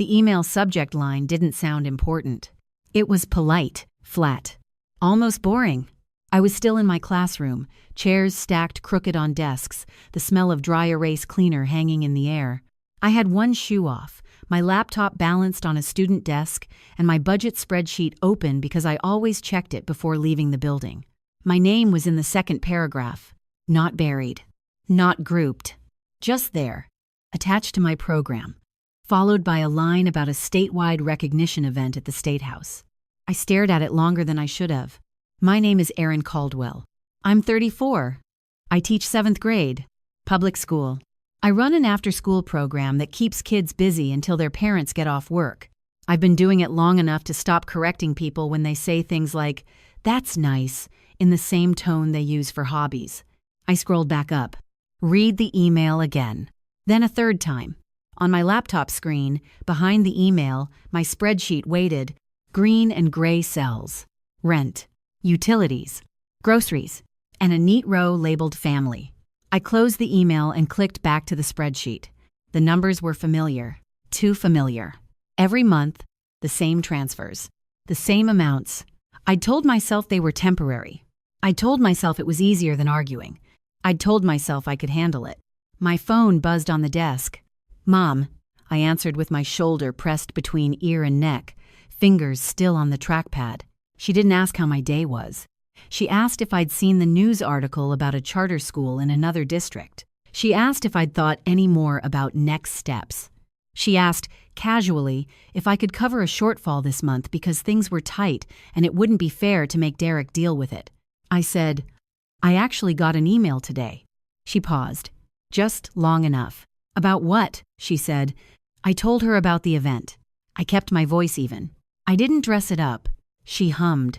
The email subject line didn't sound important. It was polite, flat, almost boring. I was still in my classroom, chairs stacked crooked on desks, the smell of dry erase cleaner hanging in the air. I had one shoe off, my laptop balanced on a student desk, and my budget spreadsheet open because I always checked it before leaving the building. My name was in the second paragraph, not buried, not grouped, just there, attached to my program, followed by a line about a statewide recognition event at the State House. I stared at it longer than I should have. My name is Erin Caldwell. I'm 34. I teach 7th grade, public school. I run an after-school program that keeps kids busy until their parents get off work. I've been doing it long enough to stop correcting people when they say things like, "That's nice," in the same tone they use for hobbies. I scrolled back up. Read the email again. Then a third time. On my laptop screen, behind the email, my spreadsheet weighted, green and gray cells. Rent, utilities, groceries, and a neat row labeled family. I closed the email and clicked back to the spreadsheet. The numbers were familiar, too familiar. Every month, the same transfers, the same amounts. I'd told myself they were temporary. I'd told myself it was easier than arguing. I'd told myself I could handle it. My phone buzzed on the desk. "Mom," I answered with my shoulder pressed between ear and neck, fingers still on the trackpad. She didn't ask how my day was. She asked if I'd seen the news article about a charter school in another district. She asked if I'd thought any more about next steps. She asked, casually, if I could cover a shortfall this month because things were tight and it wouldn't be fair to make Derek deal with it. I said, "I actually got an email today." She paused, just long enough. "About what?" she said. I told her about the event. I kept my voice even. I didn't dress it up. She hummed,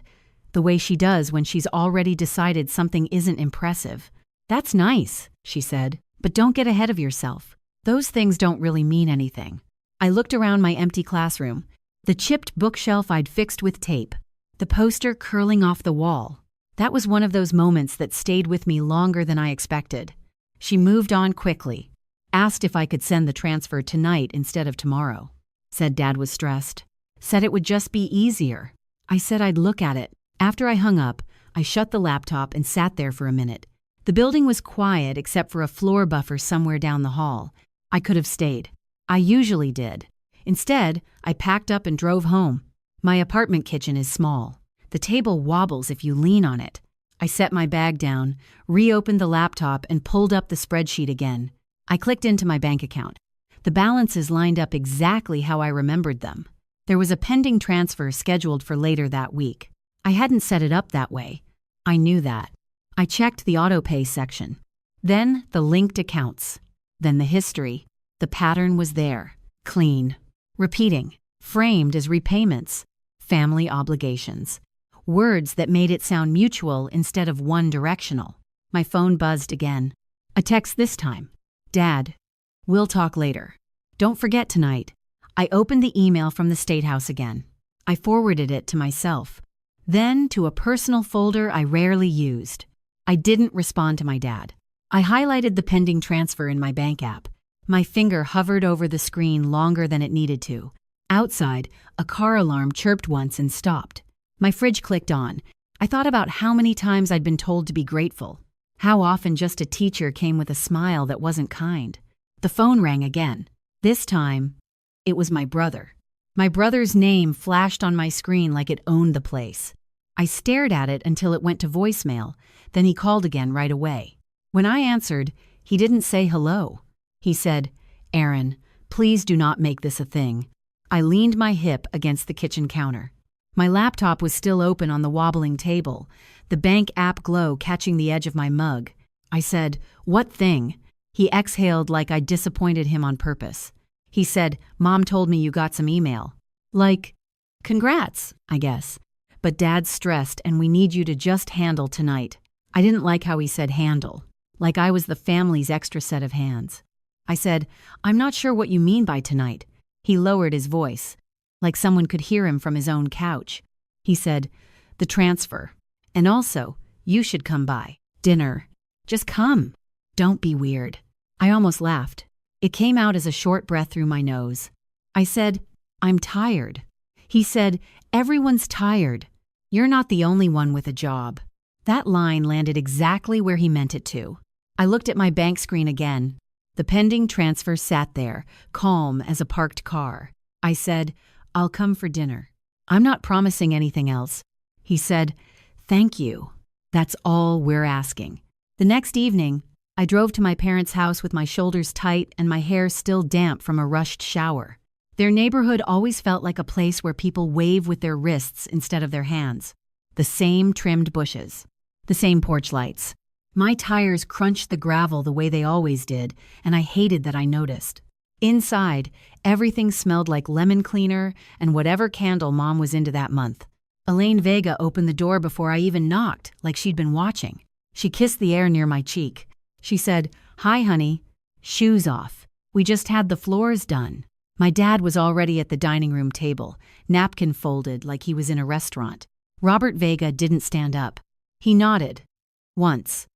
the way she does when she's already decided something isn't impressive. "That's nice," she said, "but don't get ahead of yourself. Those things don't really mean anything." I looked around my empty classroom, the chipped bookshelf I'd fixed with tape, the poster curling off the wall. That was one of those moments that stayed with me longer than I expected. She moved on quickly, asked if I could send the transfer tonight instead of tomorrow. Said Dad was stressed. Said it would just be easier. I said I'd look at it. After I hung up, I shut the laptop and sat there for a minute. The building was quiet except for a floor buffer somewhere down the hall. I could have stayed. I usually did. Instead, I packed up and drove home. My apartment kitchen is small. The table wobbles if you lean on it. I set my bag down, reopened the laptop, and pulled up the spreadsheet again. I clicked into my bank account. The balances lined up exactly how I remembered them. There was a pending transfer scheduled for later that week. I hadn't set it up that way. I knew that. I checked the autopay section. Then the linked accounts. Then the history. The pattern was there. Clean. Repeating. Framed as repayments. Family obligations. Words that made it sound mutual instead of one-directional. My phone buzzed again. A text this time. "Dad, we'll talk later. Don't forget tonight." I opened the email from the State House again. I forwarded it to myself. Then to a personal folder I rarely used. I didn't respond to my dad. I highlighted the pending transfer in my bank app. My finger hovered over the screen longer than it needed to. Outside, a car alarm chirped once and stopped. My fridge clicked on. I thought about how many times I'd been told to be grateful. How often just a teacher came with a smile that wasn't kind. The phone rang again. This time, it was my brother. My brother's name flashed on my screen like it owned the place. I stared at it until it went to voicemail, then he called again right away. When I answered, he didn't say hello. He said, "Erin, please do not make this a thing." I leaned my hip against the kitchen counter. My laptop was still open on the wobbling table, the bank app glow catching the edge of my mug. I said, "What thing?" He exhaled like I'd disappointed him on purpose. He said, "Mom told me you got some email." Like, congrats, I guess. But Dad's stressed and we need you to just handle tonight. I didn't like how he said handle, like I was the family's extra set of hands. I said, "I'm not sure what you mean by tonight." He lowered his voice, like someone could hear him from his own couch. He said, "The transfer. And also, you should come by. Dinner. Just come. Don't be weird." I almost laughed. It came out as a short breath through my nose. I said, I'm tired. He said, everyone's tired. You're not the only one with a job. That line landed exactly where he meant it to. I looked at my bank screen again. The pending transfer sat there, calm as a parked car. I said, I'll come for dinner. I'm not promising anything else. He said, thank you. That's all we're asking. The next evening, I drove to my parents' house with my shoulders tight and my hair still damp from a rushed shower. Their neighborhood always felt like a place where people wave with their wrists instead of their hands. The same trimmed bushes. The same porch lights. My tires crunched the gravel the way they always did, and I hated that I noticed. Inside, everything smelled like lemon cleaner and whatever candle Mom was into that month. Elaine Vega opened the door before I even knocked, like she'd been watching. She kissed the air near my cheek. She said, hi, honey. Shoes off. We just had the floors done. My dad was already at the dining room table, napkin folded like he was in a restaurant. Robert Vega didn't stand up. He nodded. Once.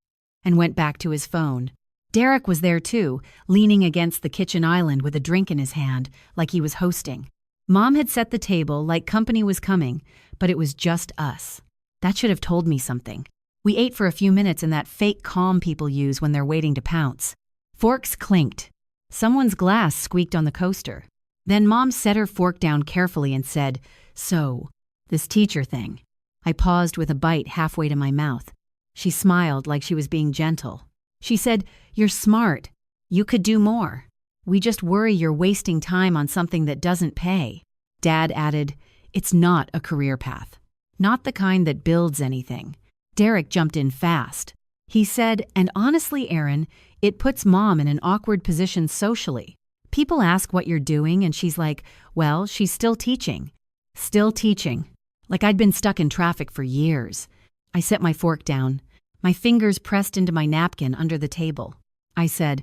And went back to his phone. Derek was there too, leaning against the kitchen island with a drink in his hand, like he was hosting. Mom had set the table like company was coming, but it was just us. That should have told me something. We ate for a few minutes in that fake calm people use when they're waiting to pounce. Forks clinked. Someone's glass squeaked on the coaster. Then Mom set her fork down carefully and said, so, this teacher thing. I paused with a bite halfway to my mouth. She smiled like she was being gentle. She said, you're smart. You could do more. We just worry you're wasting time on something that doesn't pay. Dad added, it's not a career path. Not the kind that builds anything. Derek jumped in fast. He said, and honestly, Aaron, it puts Mom in an awkward position socially. People ask what you're doing and she's like, well, she's still teaching. Still teaching. Like I'd been stuck in traffic for years. I set my fork down. My fingers pressed into my napkin under the table. I said,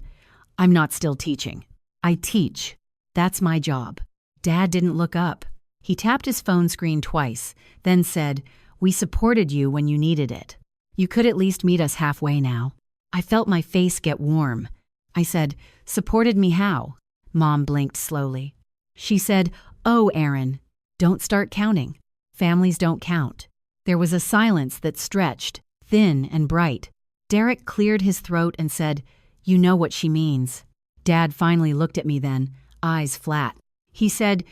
I'm not still teaching. I teach. That's my job. Dad didn't look up. He tapped his phone screen twice, then said, we supported you when you needed it. You could at least meet us halfway now. I felt my face get warm. I said, supported me how? Mom blinked slowly. She said, oh, Aaron, don't start counting. Families don't count. There was a silence that stretched, thin and bright. Derek cleared his throat and said, you know what she means. Dad finally looked at me then, eyes flat. He said,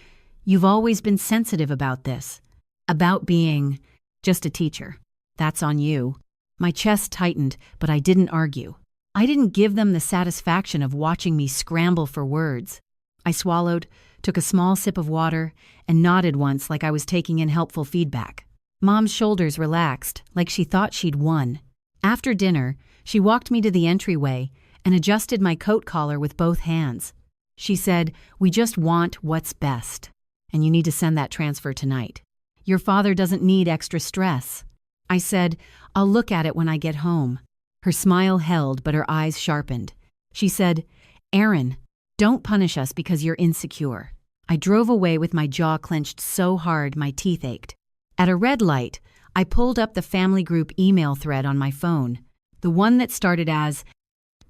you've always been sensitive about this. About being just a teacher. That's on you. My chest tightened, but I didn't argue. I didn't give them the satisfaction of watching me scramble for words. I swallowed, took a small sip of water, and nodded once like I was taking in helpful feedback. Mom's shoulders relaxed, like she thought she'd won. After dinner, she walked me to the entryway and adjusted my coat collar with both hands. She said, we just want what's best, and you need to send that transfer tonight. Your father doesn't need extra stress. I said, I'll look at it when I get home. Her smile held, but her eyes sharpened. She said, Aaron, don't punish us because you're insecure. I drove away with my jaw clenched so hard my teeth ached. At a red light, I pulled up the family group email thread on my phone, the one that started as,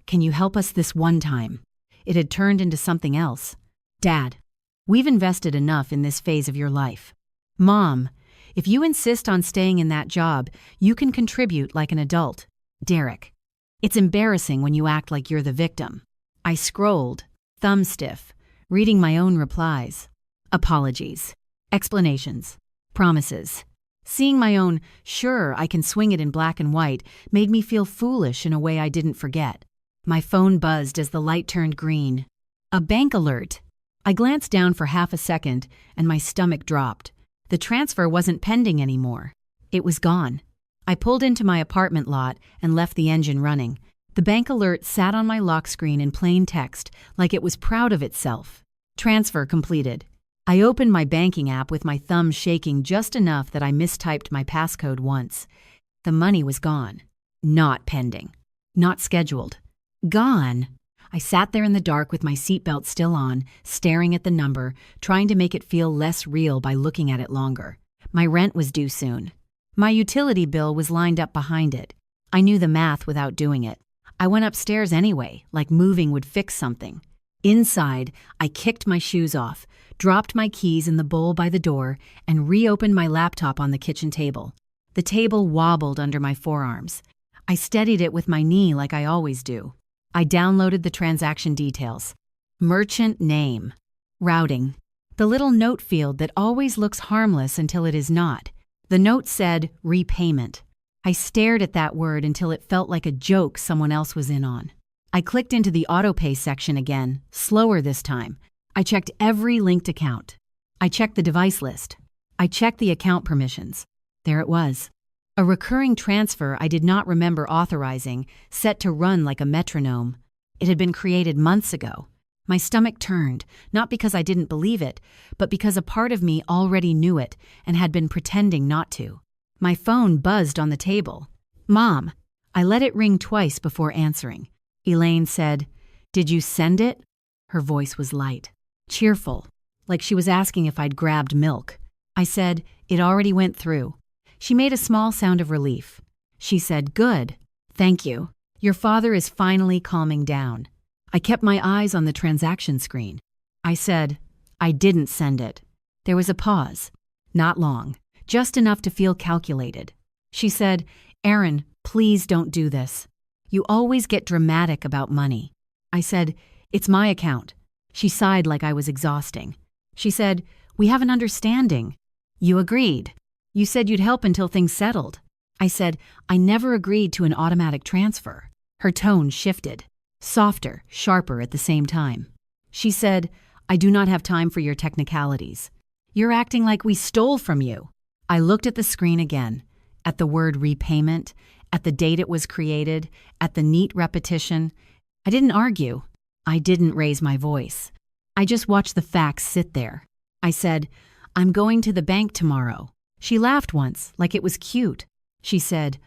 can you help us this one time? It had turned into something else. Dad, we've invested enough in this phase of your life. Mom, if you insist on staying in that job, you can contribute like an adult. Derek, it's embarrassing when you act like you're the victim. I scrolled, thumb stiff, reading my own replies. Apologies, explanations, promises. Seeing my own, sure, I can swing it in black and white, made me feel foolish in a way I didn't forget. My phone buzzed as the light turned green. A bank alert. I glanced down for half a second, and my stomach dropped. The transfer wasn't pending anymore. It was gone. I pulled into my apartment lot and left the engine running. The bank alert sat on my lock screen in plain text, like it was proud of itself. Transfer completed. I opened my banking app with my thumb shaking just enough that I mistyped my passcode once. The money was gone. Not pending. Not scheduled. Gone. I sat there in the dark with my seatbelt still on, staring at the number, trying to make it feel less real by looking at it longer. My rent was due soon. My utility bill was lined up behind it. I knew the math without doing it. I went upstairs anyway, like moving would fix something. Inside, I kicked my shoes off, dropped my keys in the bowl by the door, and reopened my laptop on the kitchen table. The table wobbled under my forearms. I steadied it with my knee like I always do. I downloaded the transaction details. Merchant name. Routing. The little note field that always looks harmless until it is not. The note said, repayment. I stared at that word until it felt like a joke someone else was in on. I clicked into the autopay section again, slower this time. I checked every linked account. I checked the device list. I checked the account permissions. There it was. A recurring transfer I did not remember authorizing, set to run like a metronome. It had been created months ago. My stomach turned, not because I didn't believe it, but because a part of me already knew it and had been pretending not to. My phone buzzed on the table. Mom. I let it ring twice before answering. Elaine said, "Did you send it?" Her voice was light, cheerful, like she was asking if I'd grabbed milk. I said, "It already went through." She made a small sound of relief. She said, "Good. Thank you. Your father is finally calming down." I kept my eyes on the transaction screen. I said, "I didn't send it." There was a pause. Not long, just enough to feel calculated. She said, "Aaron, please don't do this. You always get dramatic about money." I said, "It's my account." She sighed like I was exhausting. She said, "We have an understanding." "You agreed. You said you'd help until things settled." I said, "I never agreed to an automatic transfer." Her tone shifted, softer, sharper at the same time. She said, "I do not have time for your technicalities. You're acting like we stole from you." I looked at the screen again, at the word repayment, at the date it was created, at the neat repetition. I didn't argue. I didn't raise my voice. I just watched the facts sit there. I said, "I'm going to the bank tomorrow." She laughed once, like it was cute. She said,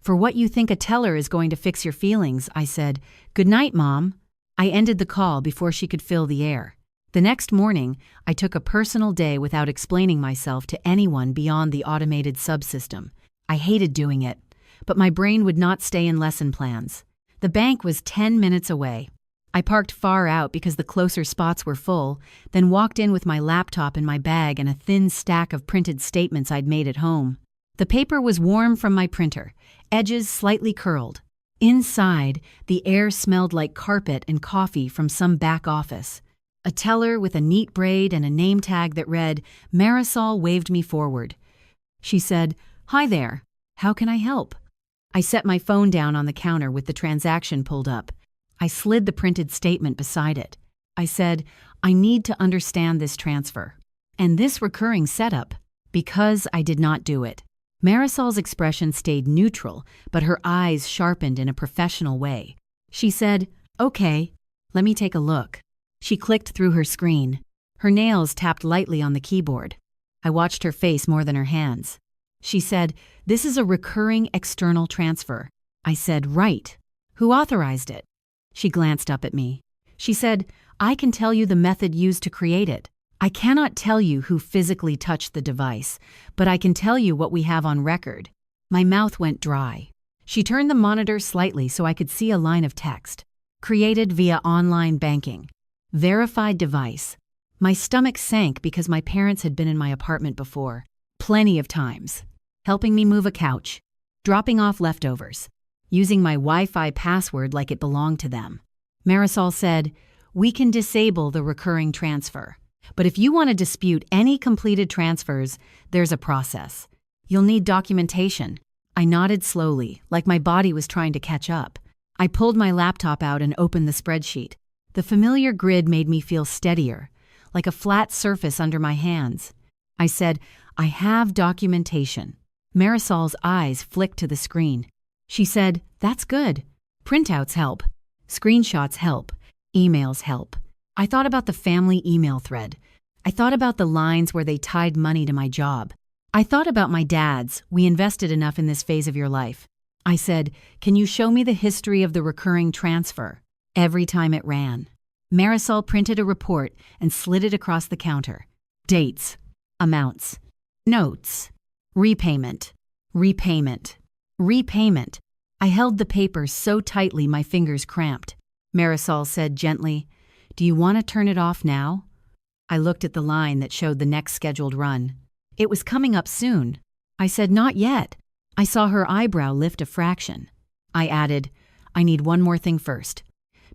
"For what you think a teller is going to fix your feelings," I said, "Good night, Mom." I ended the call before she could fill the air. The next morning, I took a personal day without explaining myself to anyone beyond the automated subsystem. I hated doing it, but my brain would not stay in lesson plans. The bank was 10 minutes away. I parked far out because the closer spots were full, then walked in with my laptop in my bag and a thin stack of printed statements I'd made at home. The paper was warm from my printer, edges slightly curled. Inside, the air smelled like carpet and coffee from some back office. A teller with a neat braid and a name tag that read, "Marisol" waved me forward. She said, "Hi there. How can I help?" I set my phone down on the counter with the transaction pulled up. I slid the printed statement beside it. I said, "I need to understand this transfer and this recurring setup," because I did not do it. Marisol's expression stayed neutral, but her eyes sharpened in a professional way. She said, "Okay, let me take a look." She clicked through her screen. Her nails tapped lightly on the keyboard. I watched her face more than her hands. She said, "This is a recurring external transfer." I said, "Right. Who authorized it?" She glanced up at me. She said, "I can tell you the method used to create it. I cannot tell you who physically touched the device, but I can tell you what we have on record." My mouth went dry. She turned the monitor slightly so I could see a line of text. "Created via online banking. Verified device." My stomach sank because my parents had been in my apartment before. Plenty of times. Helping me move a couch. Dropping off leftovers. Using my Wi-Fi password like it belonged to them. Marisol said, "We can disable the recurring transfer. But if you want to dispute any completed transfers, there's a process. You'll need documentation." I nodded slowly, like my body was trying to catch up. I pulled my laptop out and opened the spreadsheet. The familiar grid made me feel steadier, like a flat surface under my hands. I said, "I have documentation." Marisol's eyes flicked to the screen. She said, "That's good. Printouts help. Screenshots help. Emails help." I thought about the family email thread. I thought about the lines where they tied money to my job. I thought about my dad's, "We invested enough in this phase of your life." I said, "Can you show me the history of the recurring transfer?" Every time it ran. Marisol printed a report and slid it across the counter. Dates. Amounts. Notes. Repayment. Repayment. Repayment. I held the paper so tightly my fingers cramped. Marisol said gently, Do you want to turn it off now? I looked at the line that showed the next scheduled run. It was coming up soon. I said, not yet. I saw her eyebrow lift a fraction. I added, I need one more thing first.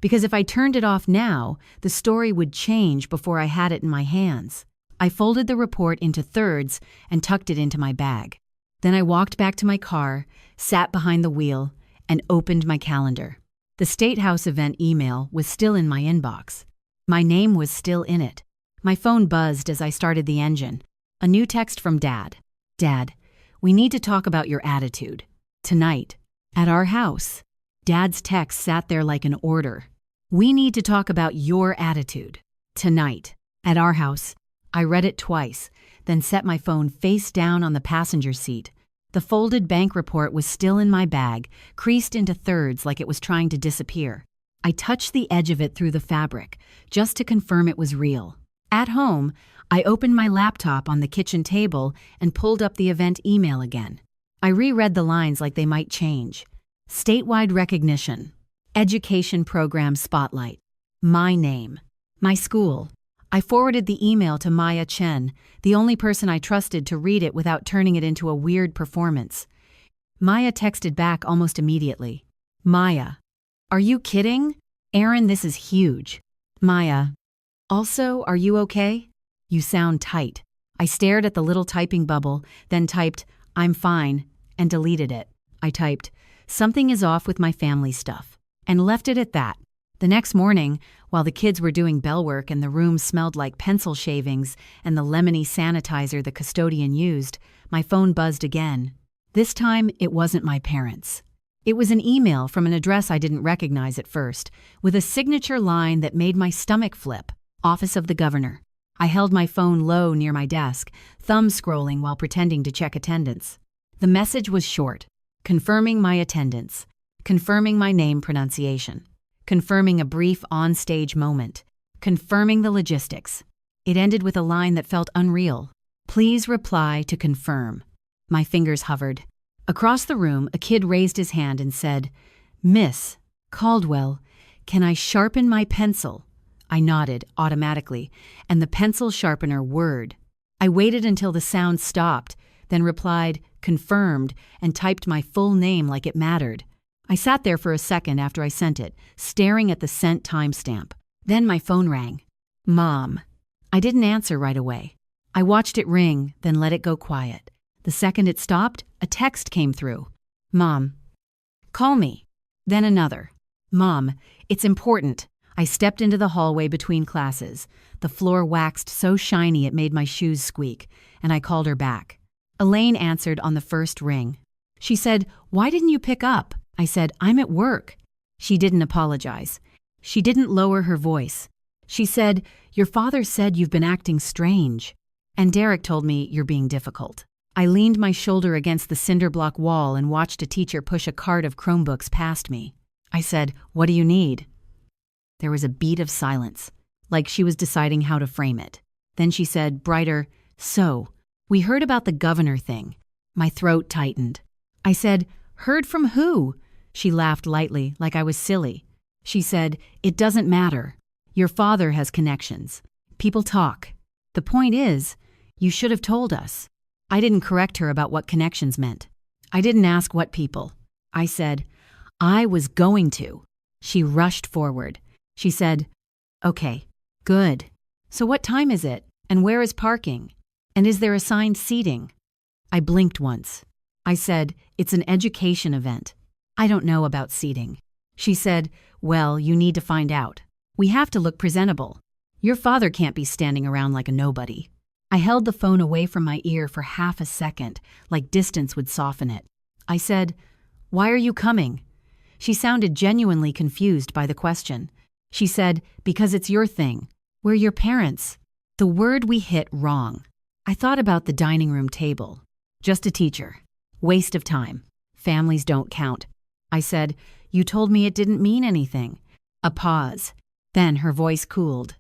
Because if I turned it off now, the story would change before I had it in my hands. I folded the report into thirds and tucked it into my bag. Then I walked back to my car, sat behind the wheel, and opened my calendar. The State House event email was still in my inbox. My name was still in it. My phone buzzed as I started the engine. A new text from Dad. Dad, we need to talk about your attitude. Tonight. At our house. Dad's text sat there like an order. We need to talk about your attitude. Tonight. At our house. I read it twice, then set my phone face down on the passenger seat. The folded bank report was still in my bag, creased into thirds like it was trying to disappear. I touched the edge of it through the fabric, just to confirm it was real. At home, I opened my laptop on the kitchen table and pulled up the event email again. I reread the lines like they might change. Statewide recognition. Education program spotlight. My name. My school. I forwarded the email to Maya Chen, the only person I trusted to read it without turning it into a weird performance. Maya texted back almost immediately. Maya. Are you kidding? Aaron, this is huge. Maya. Also, are you okay? You sound tight. I stared at the little typing bubble, then typed, I'm fine, and deleted it. I typed, something is off with my family stuff, and left it at that. The next morning, while the kids were doing bell work and the room smelled like pencil shavings and the lemony sanitizer the custodian used, my phone buzzed again. This time, it wasn't my parents. It was an email from an address I didn't recognize at first, with a signature line that made my stomach flip. Office of the Governor. I held my phone low near my desk, thumb scrolling while pretending to check attendance. The message was short, confirming my attendance, confirming my name pronunciation, confirming a brief on-stage moment, confirming the logistics. It ended with a line that felt unreal. Please reply to confirm. My fingers hovered. Across the room, a kid raised his hand and said, Miss Caldwell, can I sharpen my pencil? I nodded automatically, and the pencil sharpener whirred. I waited until the sound stopped, then replied, confirmed, and typed my full name like it mattered. I sat there for a second after I sent it, staring at the sent timestamp. Then my phone rang. Mom. I didn't answer right away. I watched it ring, then let it go quiet. The second it stopped, a text came through. Mom. Call me. Then another. Mom, it's important. I stepped into the hallway between classes. The floor waxed so shiny it made my shoes squeak, and I called her back. Elaine answered on the first ring. She said, Why didn't you pick up? I said, I'm at work. She didn't apologize. She didn't lower her voice. She said, Your father said you've been acting strange. And Derek told me you're being difficult. I leaned my shoulder against the cinder block wall and watched a teacher push a cart of Chromebooks past me. I said, What do you need? There was a beat of silence, like she was deciding how to frame it. Then she said, brighter, So, we heard about the governor thing. My throat tightened. I said, Heard from who? She laughed lightly, like I was silly. She said, It doesn't matter. Your father has connections. People talk. The point is, you should have told us. I didn't correct her about what connections meant. I didn't ask what people. I said, I was going to. She rushed forward. She said, Okay, good. So what time is it? And where is parking? And is there assigned seating? I blinked once. I said, It's an education event. I don't know about seating. She said, Well, you need to find out. We have to look presentable. Your father can't be standing around like a nobody. I held the phone away from my ear for half a second, like distance would soften it. I said, Why are you coming? She sounded genuinely confused by the question. She said, Because it's your thing. We're your parents. The word we hit wrong. I thought about the dining room table. Just a teacher. Waste of time. Families don't count. I said, You told me it didn't mean anything. A pause. Then her voice cooled.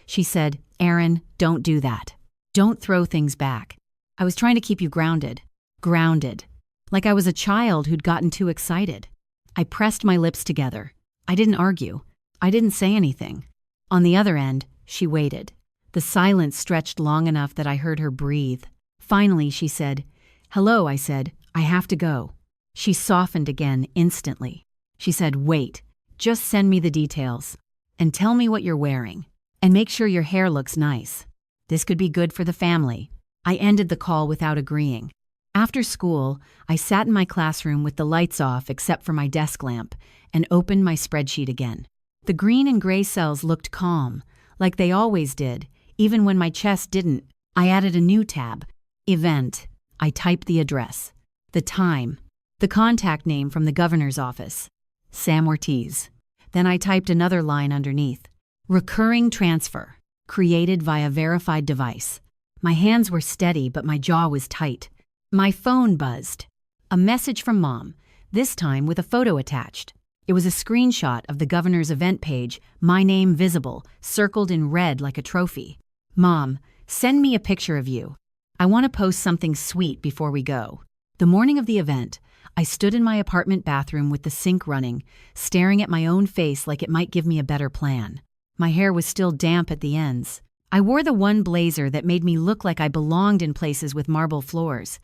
She said, Aaron, don't do that. Don't throw things back. I was trying to keep you grounded. Grounded. Like I was a child who'd gotten too excited. I pressed my lips together. I didn't argue. I didn't say anything. On the other end, she waited. The silence stretched long enough that I heard her breathe. Finally, she said, "Hello," I said. "I have to go." She softened again instantly. She said, "Wait, just send me the details. And tell me what you're wearing. And make sure your hair looks nice. This could be good for the family." I ended the call without agreeing. After school, I sat in my classroom with the lights off except for my desk lamp and opened my spreadsheet again. The green and gray cells looked calm, like they always did, even when my chest didn't. I added a new tab, Event. I typed the address, the time, the contact name from the governor's office, Sam Ortiz. Then I typed another line underneath, Recurring transfer, created via verified device. My hands were steady, but my jaw was tight. My phone buzzed. A message from Mom, this time with a photo attached. It was a screenshot of the governor's event page, my name visible, circled in red like a trophy. "Mom, send me a picture of you. I want to post something sweet before we go." The morning of the event, I stood in my apartment bathroom with the sink running, staring at my own face like it might give me a better plan. My hair was still damp at the ends. I wore the one blazer that made me look like I belonged in places with marble floors.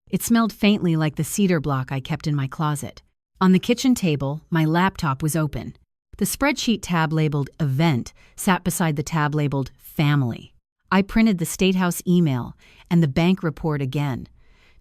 It smelled faintly like the cedar block I kept in my closet. On the kitchen table, my laptop was open. The spreadsheet tab labeled Event sat beside the tab labeled Family. I printed the State House email and the bank report again.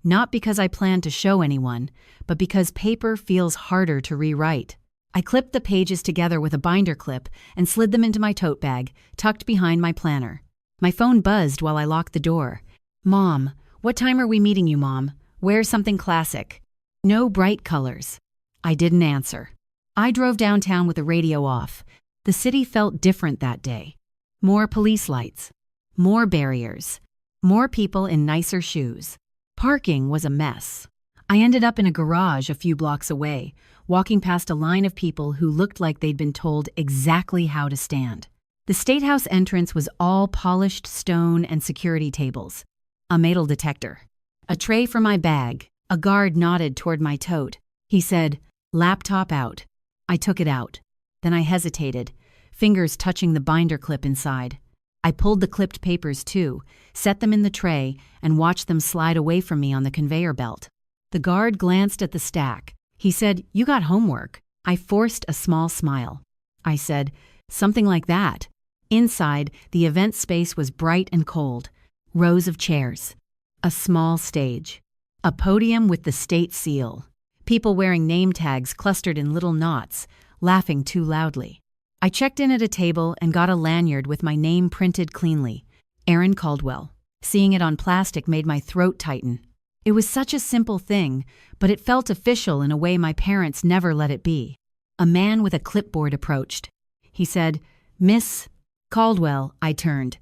Not because I planned to show anyone, but because paper feels harder to rewrite. I clipped the pages together with a binder clip and slid them into my tote bag, tucked behind my planner. My phone buzzed while I locked the door. "Mom, what time are we meeting you, Mom? Wear something classic. No bright colors." I didn't answer. I drove downtown with the radio off. The city felt different that day. More police lights. More barriers. More people in nicer shoes. Parking was a mess. I ended up in a garage a few blocks away, walking past a line of people who looked like they'd been told exactly how to stand. The State House entrance was all polished stone and security tables. A metal detector. A tray for my bag. A guard nodded toward my tote. He said, "Laptop out." I took it out. Then I hesitated, fingers touching the binder clip inside. I pulled the clipped papers too, set them in the tray, and watched them slide away from me on the conveyor belt. The guard glanced at the stack. He said, "You got homework." I forced a small smile. I said, "Something like that." Inside, the event space was bright and cold. Rows of chairs. A small stage. A podium with the state seal. People wearing name tags clustered in little knots, laughing too loudly. I checked in at a table and got a lanyard with my name printed cleanly. Aaron Caldwell. Seeing it on plastic made my throat tighten. It was such a simple thing, but it felt official in a way my parents never let it be. A man with a clipboard approached. He said, "Miss Caldwell." I turned.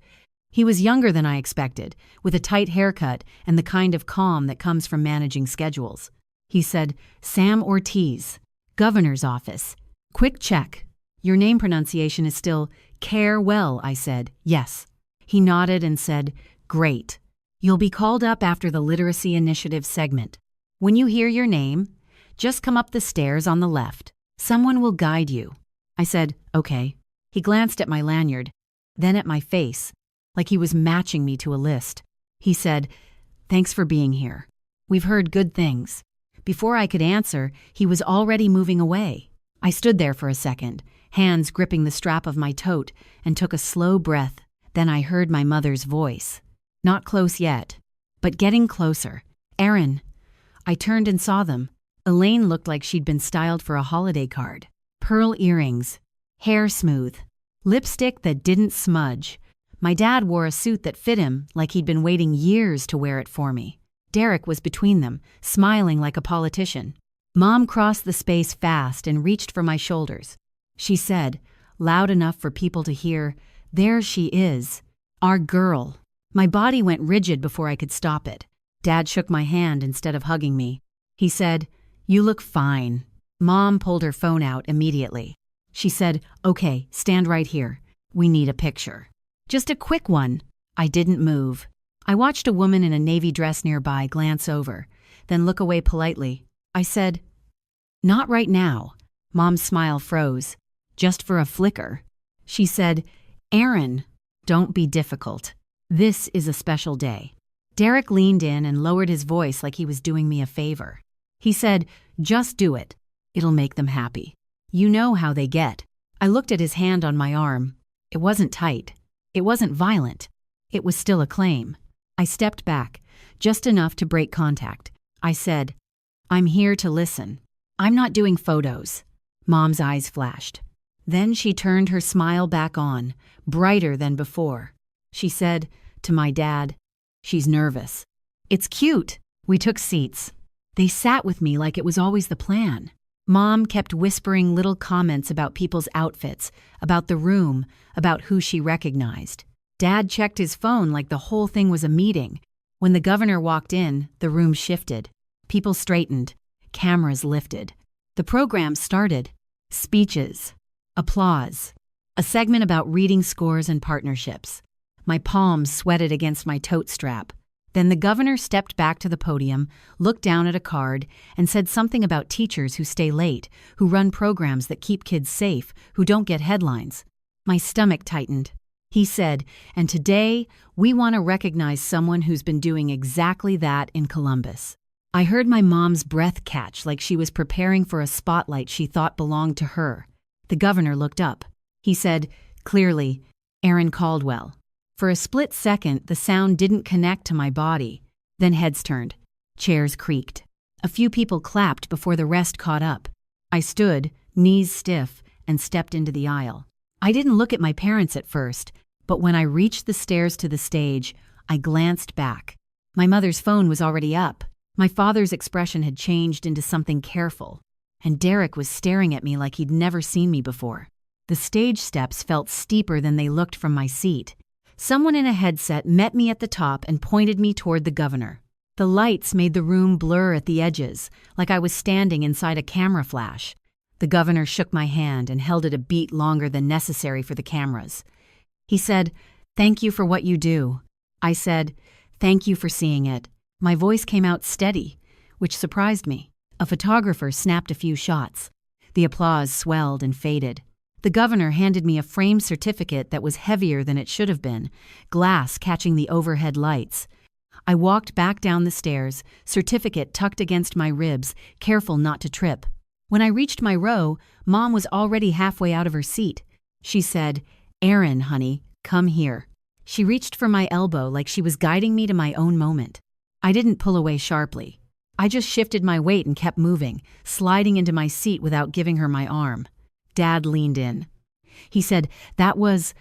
He was younger than I expected, with a tight haircut and the kind of calm that comes from managing schedules. He said, "Sam Ortiz, Governor's Office. Quick check. Your name pronunciation is still Carewell," I said. "Yes." He nodded and said, "Great. You'll be called up after the Literacy Initiative segment. When you hear your name, just come up the stairs on the left. Someone will guide you." I said, "Okay." He glanced at my lanyard, then at my face, like he was matching me to a list. He said, "Thanks for being here. We've heard good things." Before I could answer, he was already moving away. I stood there for a second, hands gripping the strap of my tote, and took a slow breath. Then I heard my mother's voice. Not close yet, but getting closer. "Aaron." I turned and saw them. Elaine looked like she'd been styled for a holiday card. Pearl earrings, hair smooth, lipstick that didn't smudge. My dad wore a suit that fit him like he'd been waiting years to wear it for me. Derek was between them, smiling like a politician. Mom crossed the space fast and reached for my shoulders. She said, loud enough for people to hear, "There she is, our girl." My body went rigid before I could stop it. Dad shook my hand instead of hugging me. He said, "You look fine." Mom pulled her phone out immediately. She said, "Okay, stand right here. We need a picture." "Just a quick one." I didn't move. I watched a woman in a navy dress nearby glance over, then look away politely. I said, "Not right now." Mom's smile froze. "Just for a flicker." She said, Aaron, don't be difficult. This is a special day. Derek leaned in and lowered his voice like he was doing me a favor. He said, just do it. It'll make them happy. You know how they get. I looked at his hand on my arm. It wasn't tight. It wasn't violent. It was still a claim. I stepped back, just enough to break contact. I said, I'm here to listen. I'm not doing photos. Mom's eyes flashed. Then she turned her smile back on, brighter than before. She said to my dad, she's nervous. It's cute. We took seats. They sat with me like it was always the plan. Mom kept whispering little comments about people's outfits, about the room, about who she recognized. Dad checked his phone like the whole thing was a meeting. When the governor walked in, the room shifted. People straightened. Cameras lifted. The program started. Speeches. Applause. A segment about reading scores and partnerships. My palms sweated against my tote strap. Then the governor stepped back to the podium, looked down at a card, and said something about teachers who stay late, who run programs that keep kids safe, who don't get headlines. My stomach tightened. He said, and today, we want to recognize someone who's been doing exactly that in Columbus. I heard my mom's breath catch like she was preparing for a spotlight she thought belonged to her. The governor looked up. He said, clearly, Aaron Caldwell. For a split second, the sound didn't connect to my body. Then heads turned. Chairs creaked. A few people clapped before the rest caught up. I stood, knees stiff, and stepped into the aisle. I didn't look at my parents at first, but when I reached the stairs to the stage, I glanced back. My mother's phone was already up. My father's expression had changed into something careful, and Derek was staring at me like he'd never seen me before. The stage steps felt steeper than they looked from my seat. Someone in a headset met me at the top and pointed me toward the governor. The lights made the room blur at the edges, like I was standing inside a camera flash. The governor shook my hand and held it a beat longer than necessary for the cameras. He said, "Thank you for what you do." I said, "Thank you for seeing it." My voice came out steady, which surprised me. A photographer snapped a few shots. The applause swelled and faded. The governor handed me a framed certificate that was heavier than it should have been, glass catching the overhead lights. I walked back down the stairs, certificate tucked against my ribs, careful not to trip. When I reached my row, Mom was already halfway out of her seat. She said, "Aaron, honey, come here." She reached for my elbow like she was guiding me to my own moment. I didn't pull away sharply. I just shifted my weight and kept moving, sliding into my seat without giving her my arm. Dad leaned in. He said, "That was,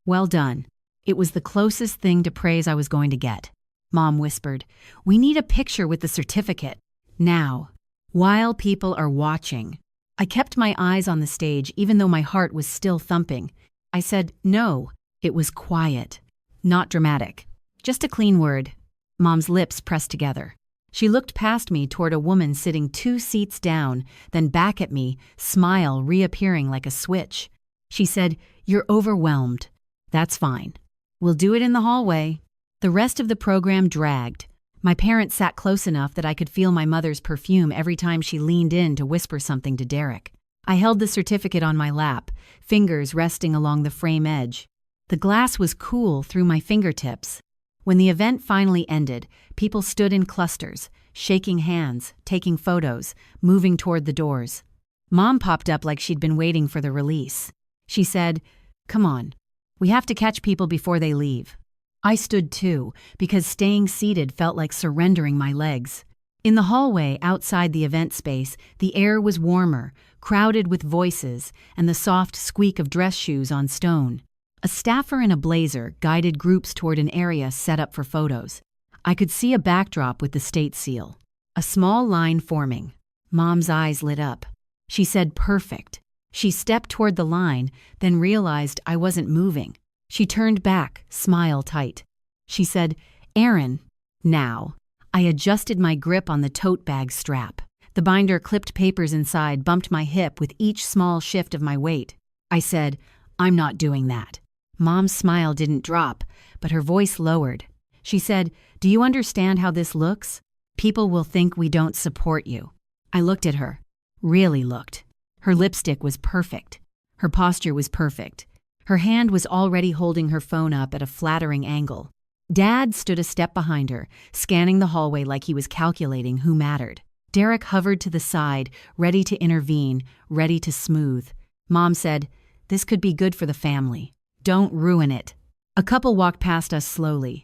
well done." It was the closest thing to praise I was going to get. Mom whispered, "We need a picture with the certificate. Now, while people are watching." I kept my eyes on the stage even though my heart was still thumping. I said, "No." It was quiet. Not dramatic. Just a clean word. Mom's lips pressed together. She looked past me toward a woman sitting 2 seats down, then back at me, smile reappearing like a switch. She said, "You're overwhelmed. That's fine. We'll do it in the hallway." The rest of the program dragged. My parents sat close enough that I could feel my mother's perfume every time she leaned in to whisper something to Derek. I held the certificate on my lap, fingers resting along the frame edge. The glass was cool through my fingertips. When the event finally ended, people stood in clusters, shaking hands, taking photos, moving toward the doors. Mom popped up like she'd been waiting for the release. She said, "Come on, we have to catch people before they leave." I stood too, because staying seated felt like surrendering my legs. In the hallway outside the event space, the air was warmer, crowded with voices, and the soft squeak of dress shoes on stone. A staffer in a blazer guided groups toward an area set up for photos. I could see a backdrop with the state seal. A small line forming. Mom's eyes lit up. She said, "Perfect." She stepped toward the line, then realized I wasn't moving. She turned back, smile tight. She said, "Aaron, now." I adjusted my grip on the tote bag strap. The binder clipped papers inside bumped my hip with each small shift of my weight. I said, "I'm not doing that." Mom's smile didn't drop, but her voice lowered. She said, "Do you understand how this looks? People will think we don't support you." I looked at her. Really looked. Her lipstick was perfect. Her posture was perfect. Her hand was already holding her phone up at a flattering angle. Dad stood a step behind her, scanning the hallway like he was calculating who mattered. Derek hovered to the side, ready to intervene, ready to smooth. Mom said, "This could be good for the family. Don't ruin it." A couple walked past us slowly,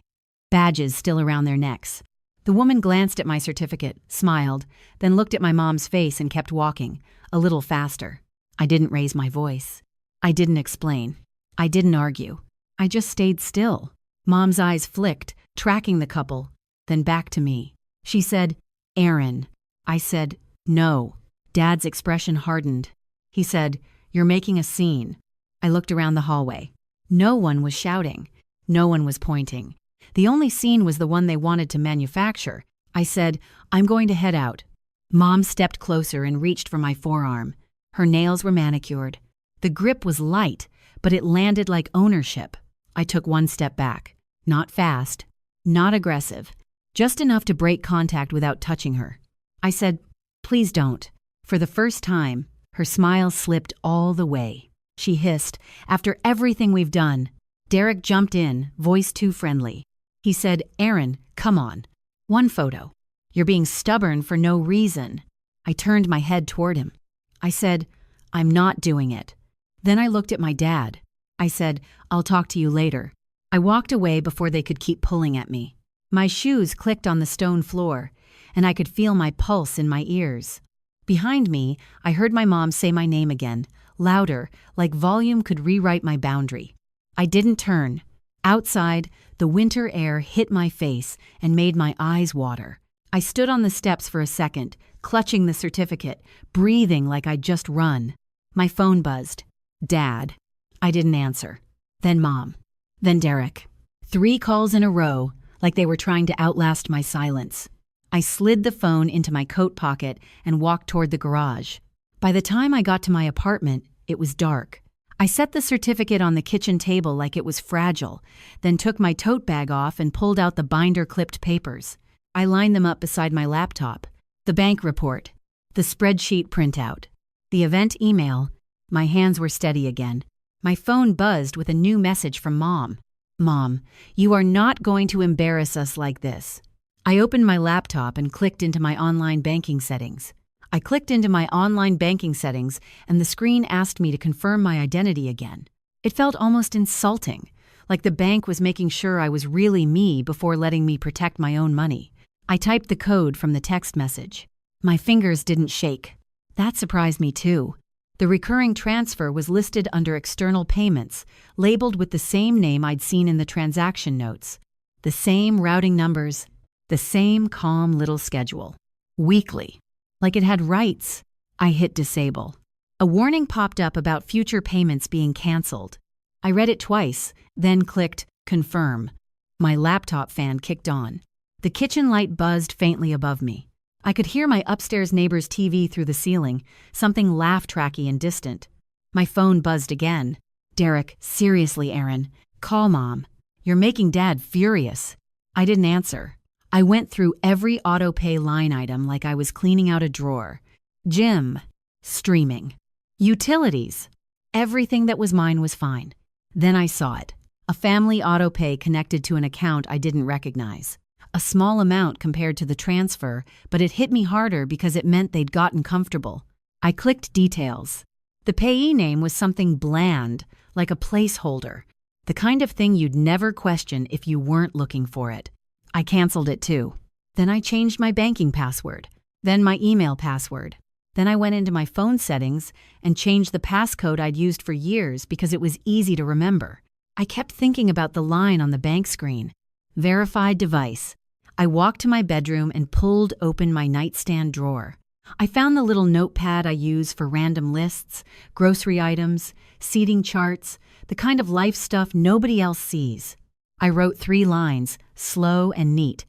badges still around their necks. The woman glanced at my certificate, smiled, then looked at my mom's face and kept walking, a little faster. I didn't raise my voice. I didn't explain. I didn't argue. I just stayed still. Mom's eyes flicked, tracking the couple, then back to me. She said, "Aaron." I said, "No." Dad's expression hardened. He said, "You're making a scene." I looked around the hallway. No one was shouting. No one was pointing. The only scene was the one they wanted to manufacture. I said, "I'm going to head out." Mom stepped closer and reached for my forearm. Her nails were manicured. The grip was light, but it landed like ownership. I took one step back. Not fast, not aggressive, just enough to break contact without touching her. I said, "Please don't." For the first time, her smile slipped all the way. She hissed, "After everything we've done." Derek jumped in, voice too friendly. He said, "Aaron, come on. One photo. You're being stubborn for no reason." I turned my head toward him. I said, "I'm not doing it." Then I looked at my dad. I said, "I'll talk to you later." I walked away before they could keep pulling at me. My shoes clicked on the stone floor, and I could feel my pulse in my ears. Behind me, I heard my mom say my name again, louder, like volume could rewrite my boundary. I didn't turn. Outside, the winter air hit my face and made my eyes water. I stood on the steps for a second, clutching the certificate, breathing like I'd just run. My phone buzzed. Dad. I didn't answer. Then Mom. Then Derek. 3 calls in a row, like they were trying to outlast my silence. I slid the phone into my coat pocket and walked toward the garage. By the time I got to my apartment, it was dark. I set the certificate on the kitchen table like it was fragile, then took my tote bag off and pulled out the binder-clipped papers. I lined them up beside my laptop. The bank report, the spreadsheet printout, the event email. My hands were steady again. My phone buzzed with a new message from Mom. "Mom, you are not going to embarrass us like this." I opened my laptop and clicked into my online banking settings. and the screen asked me to confirm my identity again. It felt almost insulting, like the bank was making sure I was really me before letting me protect my own money. I typed the code from the text message. My fingers didn't shake. That surprised me too. The recurring transfer was listed under external payments, labeled with the same name I'd seen in the transaction notes. The same routing numbers, the same calm little schedule. Weekly. Like it had rights. I hit disable. A warning popped up about future payments being canceled. I read it twice, then clicked confirm. My laptop fan kicked on. The kitchen light buzzed faintly above me. I could hear my upstairs neighbor's TV through the ceiling, something laugh-tracky and distant. My phone buzzed again. "Derek, seriously, Aaron, call Mom. You're making Dad furious." I didn't answer. I went through every auto-pay line item like I was cleaning out a drawer. Gym, streaming, utilities. Everything that was mine was fine. Then I saw it. A family auto-pay connected to an account I didn't recognize. A small amount compared to the transfer, but it hit me harder because it meant they'd gotten comfortable. I clicked details. The payee name was something bland, like a placeholder, the kind of thing you'd never question if you weren't looking for it. I canceled it too. Then I changed my banking password, then my email password. Then I went into my phone settings and changed the passcode I'd used for years because it was easy to remember. I kept thinking about the line on the bank screen. Verified device. I walked to my bedroom and pulled open my nightstand drawer. I found the little notepad I use for random lists, grocery items, seating charts, the kind of life stuff nobody else sees. I wrote 3 lines, slow and neat.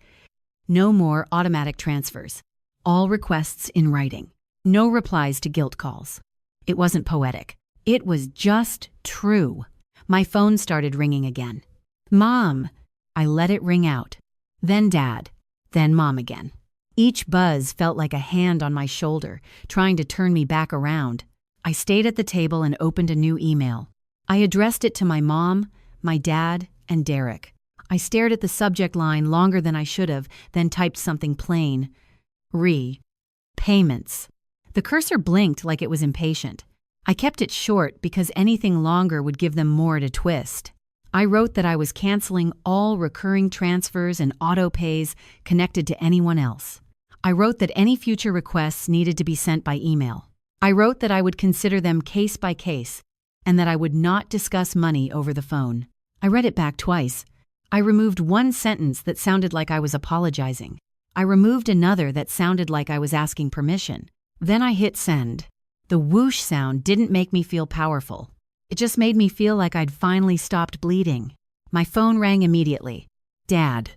No more automatic transfers. All requests in writing. No replies to guilt calls. It wasn't poetic. It was just true. My phone started ringing again. "Mom!" I let it ring out. Then Dad. Then Mom again. Each buzz felt like a hand on my shoulder, trying to turn me back around. I stayed at the table and opened a new email. I addressed it to my mom, my dad, and Derek. I stared at the subject line longer than I should have, then typed something plain. Payments. The cursor blinked like it was impatient. I kept it short because anything longer would give them more to twist. I wrote that I was canceling all recurring transfers and auto-pays connected to anyone else. I wrote that any future requests needed to be sent by email. I wrote that I would consider them case by case and that I would not discuss money over the phone. I read it back twice. I removed one sentence that sounded like I was apologizing. I removed another that sounded like I was asking permission. Then I hit send. The whoosh sound didn't make me feel powerful. It just made me feel like I'd finally stopped bleeding. My phone rang immediately. Dad.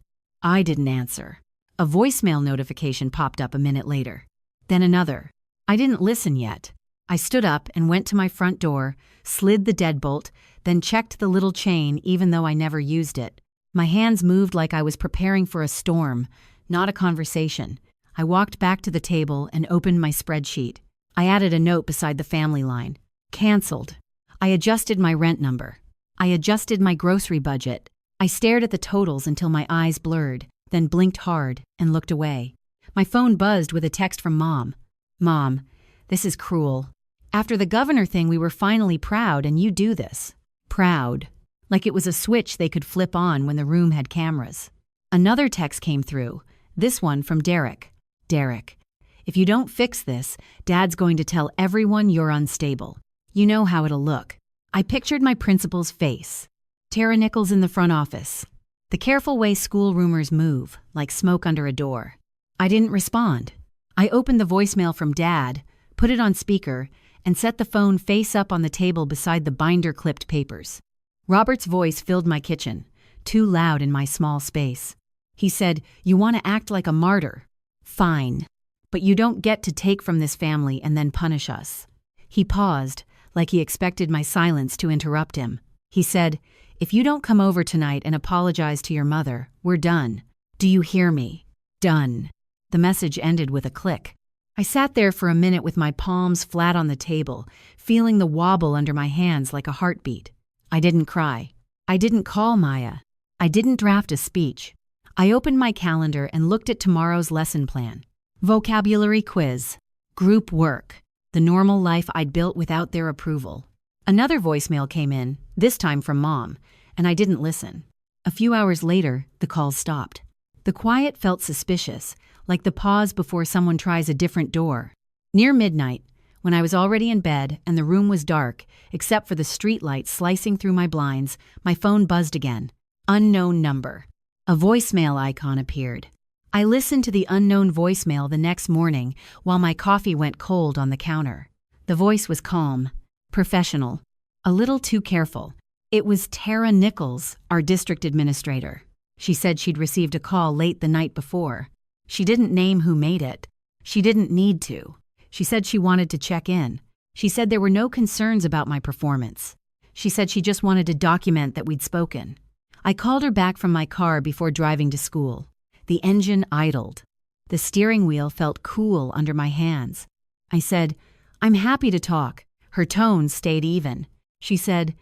I didn't answer. A voicemail notification popped up a minute later. Then another. I didn't listen yet. I stood up and went to my front door, slid the deadbolt, then checked the little chain even though I never used it. My hands moved like I was preparing for a storm, not a conversation. I walked back to the table and opened my spreadsheet. I added a note beside the family line. Canceled. I adjusted my rent number. I adjusted my grocery budget. I stared at the totals until my eyes blurred, then blinked hard and looked away. My phone buzzed with a text from Mom. Mom, this is cruel. After the governor thing, we were finally proud, and you do this. Proud. Like it was a switch they could flip on when the room had cameras. Another text came through, this one from Derek. Derek, if you don't fix this, Dad's going to tell everyone you're unstable. You know how it'll look. I pictured my principal's face. Tara Nichols in the front office. The careful way school rumors move, like smoke under a door. I didn't respond. I opened the voicemail from Dad, put it on speaker, and set the phone face up on the table beside the binder-clipped papers. Robert's voice filled my kitchen, too loud in my small space. He said, "You want to act like a martyr? Fine. But you don't get to take from this family and then punish us." He paused, like he expected my silence to interrupt him. He said, "If you don't come over tonight and apologize to your mother, we're done. Do you hear me? Done." The message ended with a click. I sat there for a minute with my palms flat on the table, feeling the wobble under my hands like a heartbeat. I didn't cry. I didn't call Maya. I didn't draft a speech. I opened my calendar and looked at tomorrow's lesson plan. Vocabulary quiz. Group work. The normal life I'd built without their approval. Another voicemail came in, this time from Mom, and I didn't listen. A few hours later, the call stopped. The quiet felt suspicious, like the pause before someone tries a different door. Near midnight, when I was already in bed and the room was dark, except for the streetlight slicing through my blinds, my phone buzzed again. Unknown number. A voicemail icon appeared. I listened to the unknown voicemail the next morning while my coffee went cold on the counter. The voice was calm, professional, a little too careful. It was Tara Nichols, our district administrator. She said she'd received a call late the night before. She didn't name who made it. She didn't need to. She said she wanted to check in. She said there were no concerns about my performance. She said she just wanted to document that we'd spoken. I called her back from my car before driving to school. The engine idled. The steering wheel felt cool under my hands. I said, "I'm happy to talk." Her tone stayed even. She said,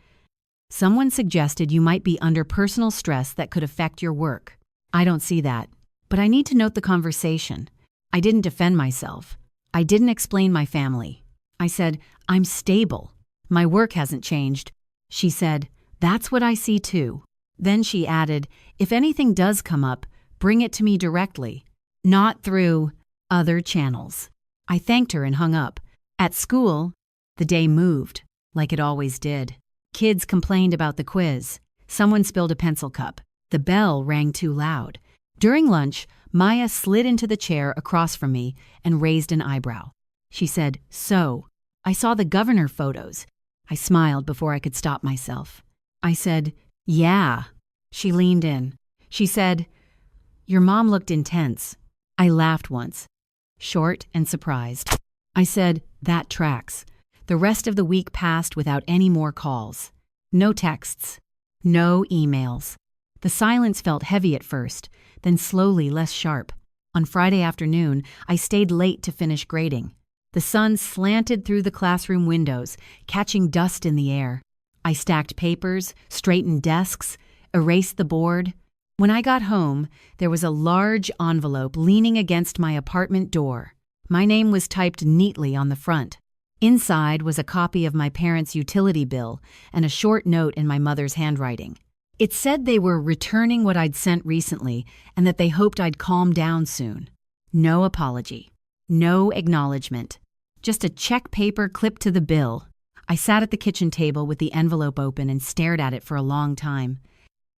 "Someone suggested you might be under personal stress that could affect your work. I don't see that. But I need to note the conversation. I didn't defend myself. I didn't explain my family. I said, I'm stable. My work hasn't changed." She said, "That's what I see too." Then she added, "If anything does come up, bring it to me directly, not through other channels." I thanked her and hung up. At school, the day moved, like it always did. Kids complained about the quiz. Someone spilled a pencil cup. The bell rang too loud. During lunch, Maya slid into the chair across from me and raised an eyebrow. She said, "So, I saw the governor photos." I smiled before I could stop myself. I said, "Yeah." She leaned in. She said, "Your mom looked intense." I laughed once, short and surprised. I said, "That tracks." The rest of the week passed without any more calls. No texts. No emails. The silence felt heavy at first, then slowly less sharp. On Friday afternoon, I stayed late to finish grading. The sun slanted through the classroom windows, catching dust in the air. I stacked papers, straightened desks, erased the board. When I got home, there was a large envelope leaning against my apartment door. My name was typed neatly on the front. Inside was a copy of my parents' utility bill and a short note in my mother's handwriting. It said they were returning what I'd sent recently and that they hoped I'd calm down soon. No apology. No acknowledgement. Just a check paper clipped to the bill. I sat at the kitchen table with the envelope open and stared at it for a long time.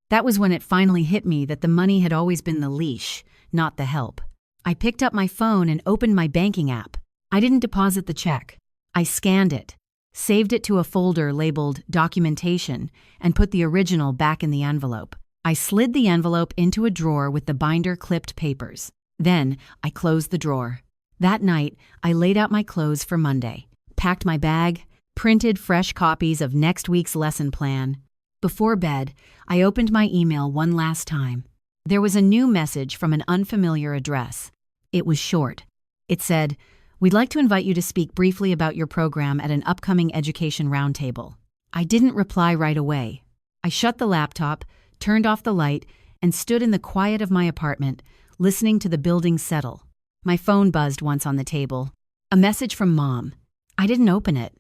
That was when it finally hit me that the money had always been the leash, not the help. I picked up my phone and opened my banking app. I didn't deposit the check. I scanned it, saved it to a folder labeled Documentation, and put the original back in the envelope. I slid the envelope into a drawer with the binder clipped papers. Then I closed the drawer. That night, I laid out my clothes for Monday, packed my bag, printed fresh copies of next week's lesson plan. Before bed, I opened my email one last time. There was a new message from an unfamiliar address. It was short. It said, "We'd like to invite you to speak briefly about your program at an upcoming education roundtable." I didn't reply right away. I shut the laptop, turned off the light, and stood in the quiet of my apartment, listening to the building settle. My phone buzzed once on the table. A message from Mom. I didn't open it.